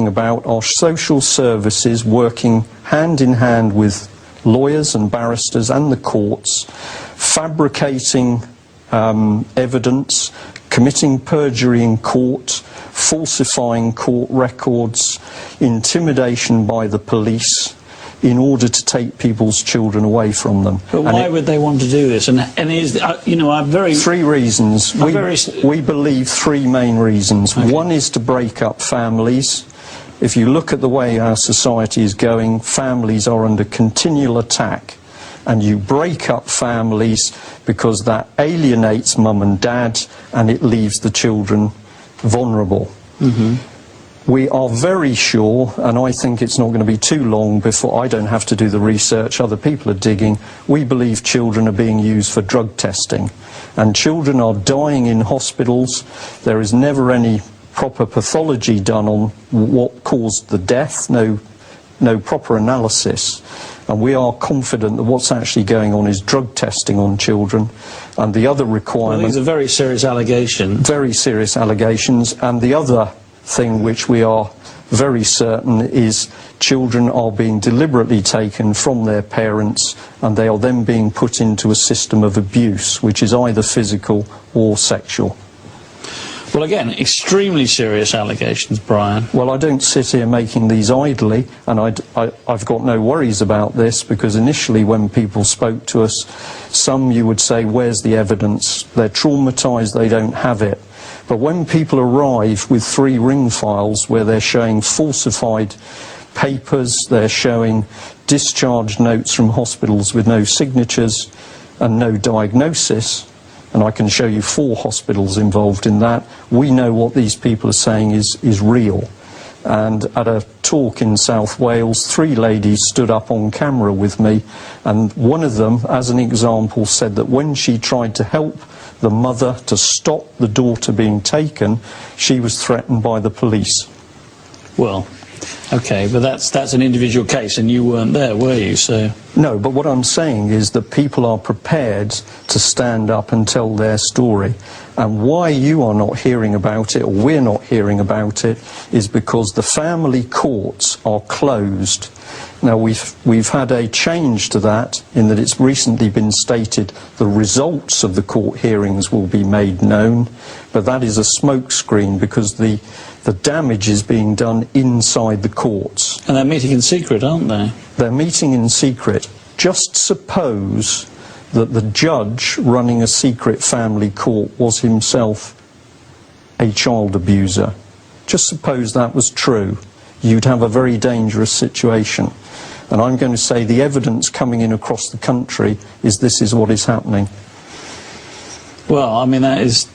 talking about are social services working hand in hand with lawyers and barristers and the courts, fabricating evidence, committing perjury in court, falsifying court records, intimidation by the police in order to take people's children away from them. But why would they want to do this? And is, you know, I'm very... Three reasons. We believe three main reasons. Okay. One is to break up families. If you look at the way our society is going, families are under continual attack. And you break up families because that alienates mum and dad and it leaves the children vulnerable. We are very sure, and I think it's not going to be too long before I don't have to do the research, other people are digging, we believe children are being used for drug testing. And children are dying in hospitals. There is never any proper pathology done on what caused the death, no proper analysis. And we are confident that what's actually going on is drug testing on children. And the other requirement... Well, these are very serious allegations. Very serious allegations. And the other thing which we are very certain is children are being deliberately taken from their parents and they are then being put into a system of abuse, which is either physical or sexual. Well, again, extremely serious allegations, Brian. Well, I don't sit here making these idly, and I've got no worries about this, because initially when people spoke to us, some you would say, where's the evidence? They're traumatised, they don't have it. But when people arrive with 3 ring files where they're showing falsified papers, they're showing discharge notes from hospitals with no signatures and no diagnosis, and I can show you 4 hospitals involved in that, we know what these people are saying is real. And at a talk in South Wales, 3 ladies stood up on camera with me, and one of them, as an example, said that when she tried to help the mother to stop the daughter being taken, she was threatened by the police. Well, okay, but that's an individual case, and you weren't there, were you? So no, but what I'm saying is that people are prepared to stand up and tell their story. And why you are not hearing about it, or we're not hearing about it, is because the family courts are closed. Now, we've had a change to that, in that it's recently been stated the results of the court hearings will be made known, but that is a smokescreen, because the damage is being done inside the courts. And they're meeting in secret, aren't they? They're meeting in secret. Just suppose that the judge running a secret family court was himself a child abuser. Just suppose that was true. You'd have a very dangerous situation. And I'm going to say the evidence coming in across the country is this is what is happening. Well, I mean, that is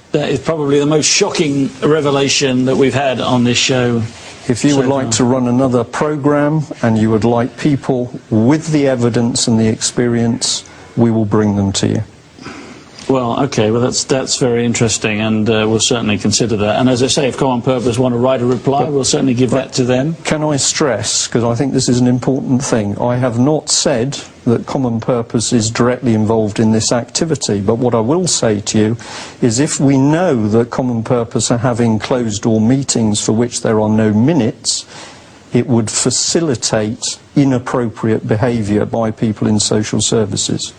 probably the most shocking revelation that we've had on this show. If you would like to run another programme and you would like people with the evidence and the experience, we will bring them to you. Well, okay, well that's very interesting, and we'll certainly consider that. And as I say, if Common Purpose want to write a reply, we'll certainly give that to them. Can I stress, because I think this is an important thing, I have not said that Common Purpose is directly involved in this activity, but what I will say to you is if we know that Common Purpose are having closed-door meetings for which there are no minutes, it would facilitate inappropriate behaviour by people in social services.